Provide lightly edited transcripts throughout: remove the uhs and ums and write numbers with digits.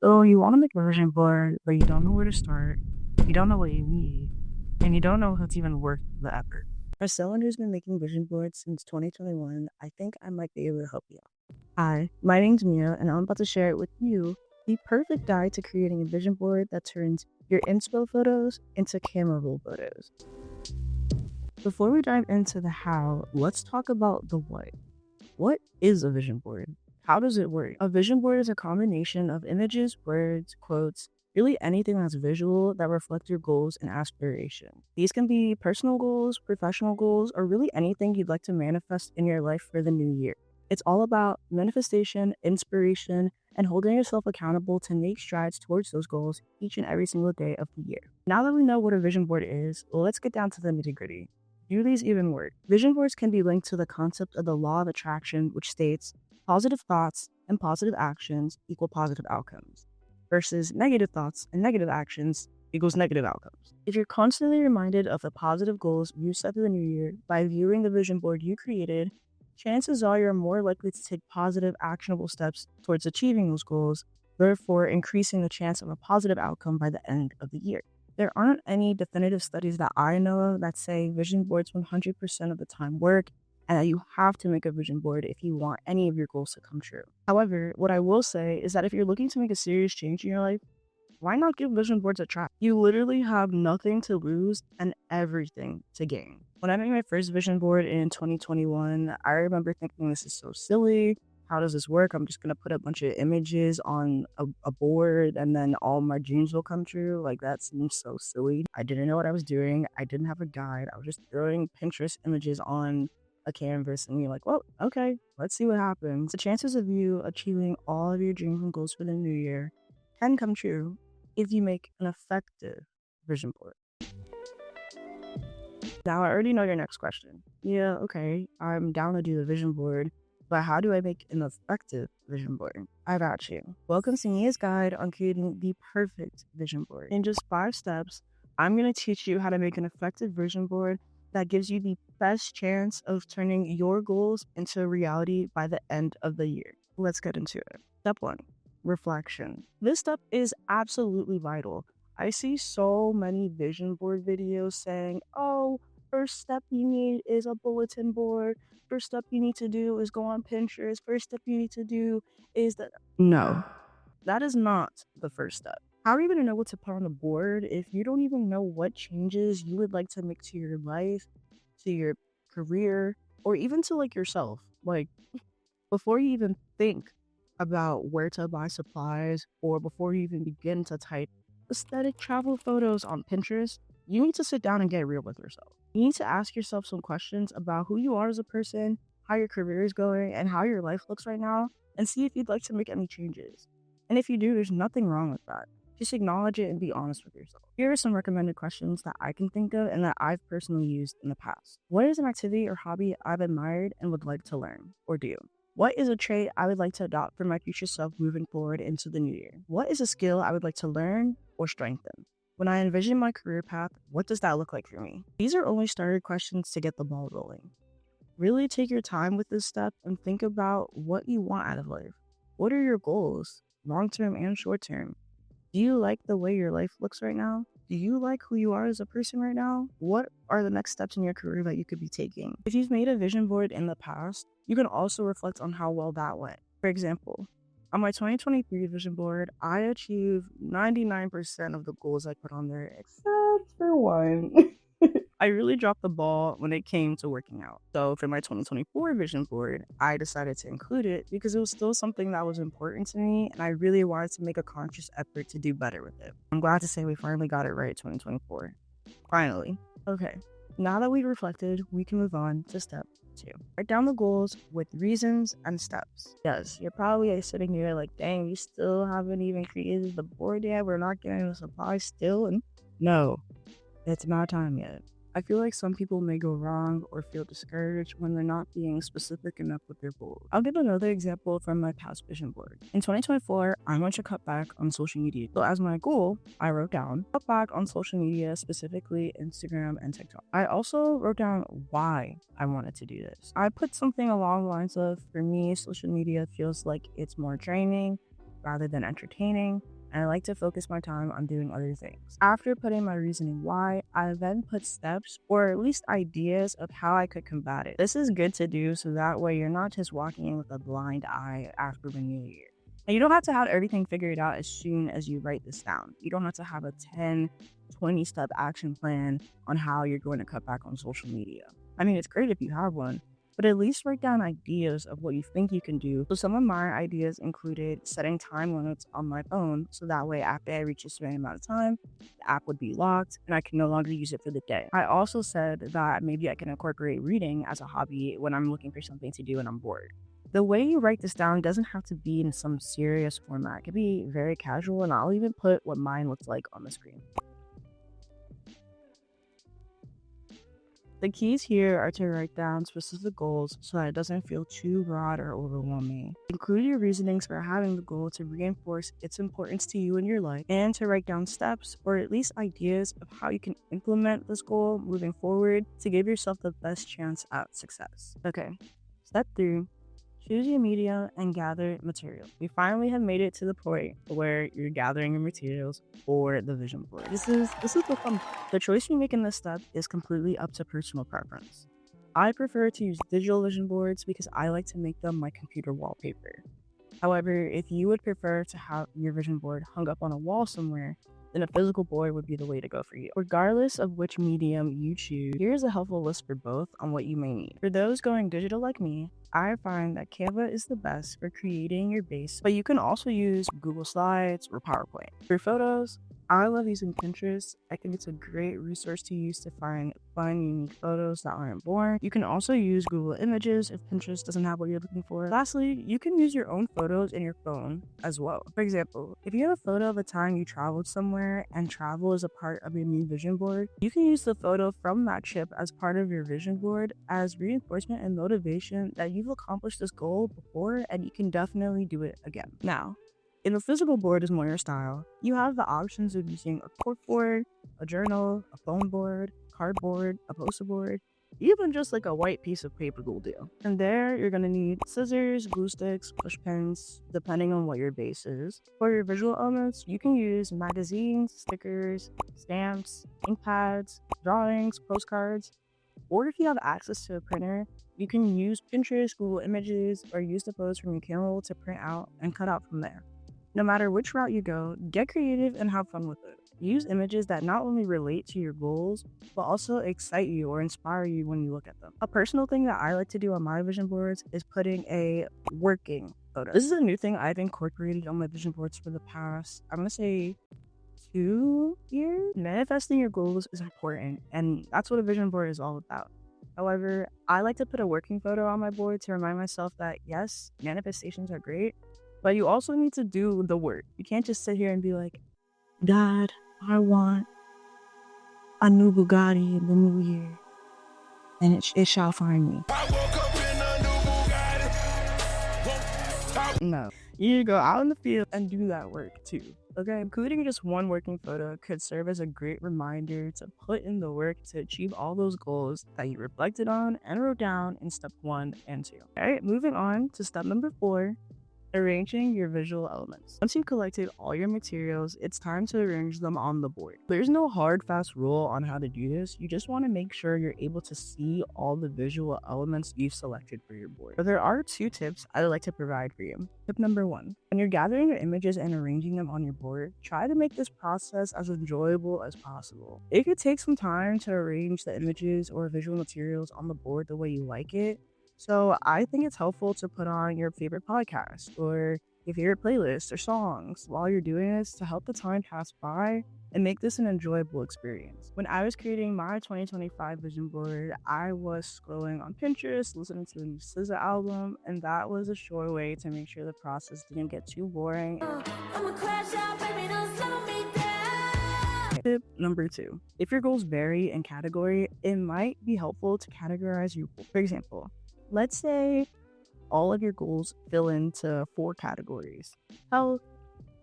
So you want to make a vision board, but you don't know where to start. You don't know what you need, and you don't know if it's even worth the effort. As someone who's been making vision boards since 2021, I think I might be able to help you out. Hi, my name's Mia, and I'm about to share with you the perfect guide to creating a vision board that turns your inspo photos into camera roll photos. Before we dive into the how, let's talk about the what. What is a vision board? How does it work? A vision board is a combination of images, words, quotes, really anything that's visual that reflect your goals and aspiration. These can be personal goals, professional goals, or really anything you'd like to manifest in your life for the new year. It's all about manifestation, inspiration, and holding yourself accountable to make strides towards those goals each and every single day of the year. Now that we know what a vision board is, let's get down to the nitty-gritty. Do these even work? Vision boards can be linked to the concept of the law of attraction, which states positive thoughts and positive actions equal positive outcomes, versus negative thoughts and negative actions equals negative outcomes. If you're constantly reminded of the positive goals you set for the new year by viewing the vision board you created, chances are you're more likely to take positive, actionable steps towards achieving those goals, therefore increasing the chance of a positive outcome by the end of the year. There aren't any definitive studies that I know of that say vision boards 100% of the time work and that you have to make a vision board if you want any of your goals to come true. However, what I will say is that if you're looking to make a serious change in your life, why not give vision boards a try? You literally have nothing to lose and everything to gain. When I made my first vision board in 2021, I remember thinking this is so silly. How does this work? I'm just going to put a bunch of images on a board and then all my dreams will come true. Like, that seems so silly. I didn't know what I was doing. I didn't have a guide. I was just throwing Pinterest images on a canvas and you're like, well, okay, let's see what happens. The chances of you achieving all of your dreams and goals for the new year can come true if you make an effective vision board. Now, I already know your next question. Yeah, okay, I'm down to do the vision board, but how do I make an effective vision board? I got you. Welcome to Mia's guide on creating the perfect vision board. In just 5 steps, I'm going to teach you how to make an effective vision board that gives you the best chance of turning your goals into reality by the end of the year. Let's get into it. Step 1, reflection. This step is absolutely vital. I see so many vision board videos saying, oh, first step you need is a bulletin board. First step you need to do is go on Pinterest. First step you need to do is that. No, that is not the first step. How are you going to know what to put on the board if you don't even know what changes you would like to make to your life, to your career, or even to like yourself? Like, before you even think about where to buy supplies or before you even begin to type aesthetic travel photos on Pinterest, you need to sit down and get real with yourself. You need to ask yourself some questions about who you are as a person, how your career is going, and how your life looks right now, and see if you'd like to make any changes. And if you do, there's nothing wrong with that. Just acknowledge it and be honest with yourself. Here are some recommended questions that I can think of and that I've personally used in the past. What is an activity or hobby I've admired and would like to learn or do? What is a trait I would like to adopt for my future self moving forward into the new year? What is a skill I would like to learn or strengthen? When I envision my career path, what does that look like for me? These are only starter questions to get the ball rolling. Really take your time with this step and think about what you want out of life. What are your goals, long-term and short-term? Do you like the way your life looks right now? Do you like who you are as a person right now? What are the next steps in your career that you could be taking? If you've made a vision board in the past, you can also reflect on how well that went. For example, on my 2023 vision board, I achieved 99% of the goals I put on there, except for one. I really dropped the ball when it came to working out. So for my 2024 vision board, I decided to include it because it was still something that was important to me and I really wanted to make a conscious effort to do better with it. I'm glad to say we finally got it right 2024. Finally. Okay, now that we reflected, we can move on to step 2. Write down the goals with reasons and steps. Yes, you're probably sitting here like, dang, we still haven't even created the board yet. We're not getting the supplies still. And no, it's not time yet. I feel like some people may go wrong or feel discouraged when they're not being specific enough with their goals. I'll give another example from my past vision board. In 2024, I'm going to cut back on social media. So as my goal, I wrote down, cut back on social media, specifically Instagram and TikTok. I also wrote down why I wanted to do this. I put something along the lines of, for me, social media feels like it's more draining. rather than entertaining, and I like to focus my time on doing other things. After putting my reasoning why, I then put steps or at least ideas of how I could combat it. This is good to do so that way you're not just walking in with a blind eye after the new year. And you don't have to have everything figured out as soon as you write this down. You don't have to have a 10, 20 step action plan on how you're going to cut back on social media. I mean, it's great if you have one, but at least write down ideas of what you think you can do. So some of my ideas included setting time limits on my phone, so that way after I reach a certain amount of time, the app would be locked and I can no longer use it for the day. I also said that maybe I can incorporate reading as a hobby when I'm looking for something to do and I'm bored. The way you write this down doesn't have to be in some serious format. It can be very casual, and I'll even put what mine looks like on the screen. The keys here are to write down specific goals so that it doesn't feel too broad or overwhelming. Include your reasonings for having the goal to reinforce its importance to you in your life, and to write down steps or at least ideas of how you can implement this goal moving forward to give yourself the best chance at success. Okay, step 3. Choose your media and gather material. We finally have made it to the point where you're gathering your materials for the vision board. This is the fun. The choice you make in this step is completely up to personal preference. I prefer to use digital vision boards because I like to make them my computer wallpaper. However, if you would prefer to have your vision board hung up on a wall somewhere, then a physical board would be the way to go for you. Regardless of which medium you choose, here's a helpful list for both on what you may need. For those going digital like me, I find that Canva is the best for creating your base, but you can also use Google Slides or PowerPoint. For photos, I love using Pinterest. I think it's a great resource to use to find fun, unique photos that aren't boring. You can also use Google Images if Pinterest doesn't have what you're looking for. Lastly, you can use your own photos in your phone as well. For example, if you have a photo of a time you traveled somewhere and travel is a part of your new vision board, you can use the photo from that trip as part of your vision board as reinforcement and motivation that you've accomplished this goal before and you can definitely do it again. Now, if the physical board is more your style, you have the options of using a corkboard, a journal, a foam board, cardboard, a poster board, even just like a white piece of paper will do. From there, you're going to need scissors, glue sticks, push pins, depending on what your base is. For your visual elements, you can use magazines, stickers, stamps, ink pads, drawings, postcards, or if you have access to a printer, you can use Pinterest, Google Images, or use the photos from your camera roll to print out and cut out from there. No matter which route you go, get creative and have fun with it. Use images that not only relate to your goals, but also excite you or inspire you when you look at them. A personal thing that I like to do on my vision boards is putting a working photo. This is a new thing I've incorporated on my vision boards for the past, I'm going to say 2 years. Manifesting your goals is important, and that's what a vision board is all about. However, I like to put a working photo on my board to remind myself that yes, manifestations are great, but you also need to do the work. You can't just sit here and be like, God, I want a new Bugatti in the new year, and it shall find me. I woke up in a new Bugatti. No, you need to go out in the field and do that work too. Okay, including just one working photo could serve as a great reminder to put in the work to achieve all those goals that you reflected on and wrote down in step 1 and 2. All right, moving on to step number 4. Arranging your visual elements. Once you've collected all your materials, it's time to arrange them on the board. There's no hard, fast rule on how to do this. You just want to make sure you're able to see all the visual elements you've selected for your board. But there are 2 tips I'd like to provide for you. Tip number 1. When you're gathering your images and arranging them on your board, try to make this process as enjoyable as possible. It could take some time to arrange the images or visual materials on the board the way you like it. So I think it's helpful to put on your favorite podcast or your favorite playlist or songs while you're doing this to help the time pass by and make this an enjoyable experience. When I was creating my 2025 vision board, I was scrolling on Pinterest, listening to the new SZA album, and that was a sure way to make sure the process didn't get too boring. Tip number 2. If your goals vary in category, it might be helpful to categorize your goals. For example, let's say all of your goals fill into 4 categories: health,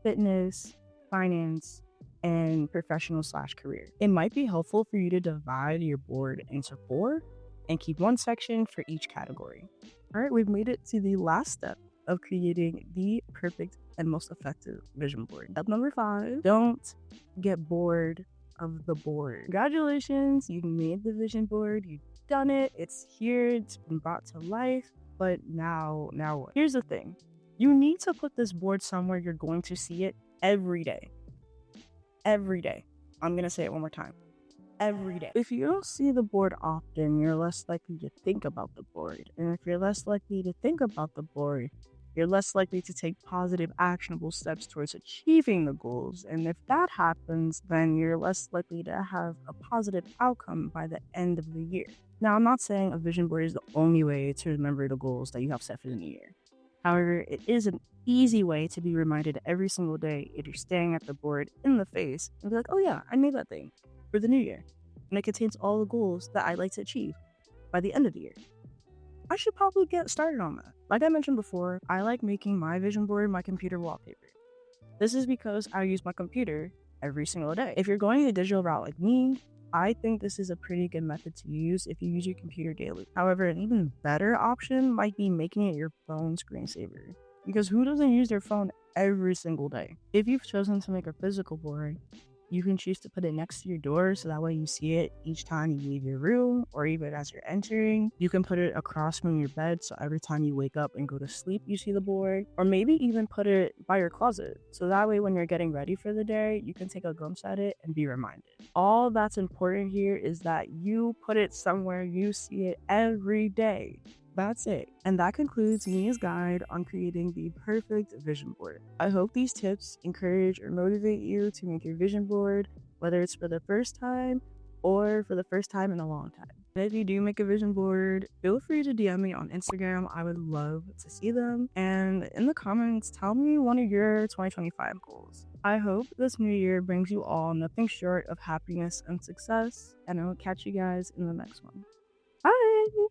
fitness, finance, and professional/career. It might be helpful for you to divide your board into 4 and keep one section for each category. All right, we've made it to the last step of creating the perfect and most effective vision board. Step number 5, don't get bored of the board. Congratulations, you made the vision board, you've done it, it's here, it's been brought to life, but now what? Here's the thing. You need to put this board somewhere you're going to see it every day. Every day. I'm going to say it one more time. Every day. If you don't see the board often, you're less likely to think about the board. And if you're less likely to think about the board, you're less likely to take positive, actionable steps towards achieving the goals. And if that happens, then you're less likely to have a positive outcome by the end of the year. Now, I'm not saying a vision board is the only way to remember the goals that you have set for the new year. However, it is an easy way to be reminded every single day if you're staring at the board in the face and be like, oh yeah, I made that thing for the new year. And it contains all the goals that I'd like to achieve by the end of the year. I should probably get started on that. Like I mentioned before, I like making my vision board my computer wallpaper. This is because I use my computer every single day. If you're going a digital route like me, I think this is a pretty good method to use if you use your computer daily. However, an even better option might be making it your phone screensaver. Because who doesn't use their phone every single day? If you've chosen to make a physical board, you can choose to put it next to your door so that way you see it each time you leave your room or even as you're entering. You can put it across from your bed so every time you wake up and go to sleep, you see the board. Or maybe even put it by your closet so that way when you're getting ready for the day, you can take a glimpse at it and be reminded. All that's important here is that you put it somewhere you see it every day. That's it. And that concludes Mia's guide on creating the perfect vision board. I hope these tips encourage or motivate you to make your vision board, whether it's for the first time or for the first time in a long time. And if you do make a vision board, feel free to DM me on Instagram. I would love to see them. And in the comments, tell me one of your 2025 goals. I hope this new year brings you all nothing short of happiness and success. And I will catch you guys in the next one. Bye!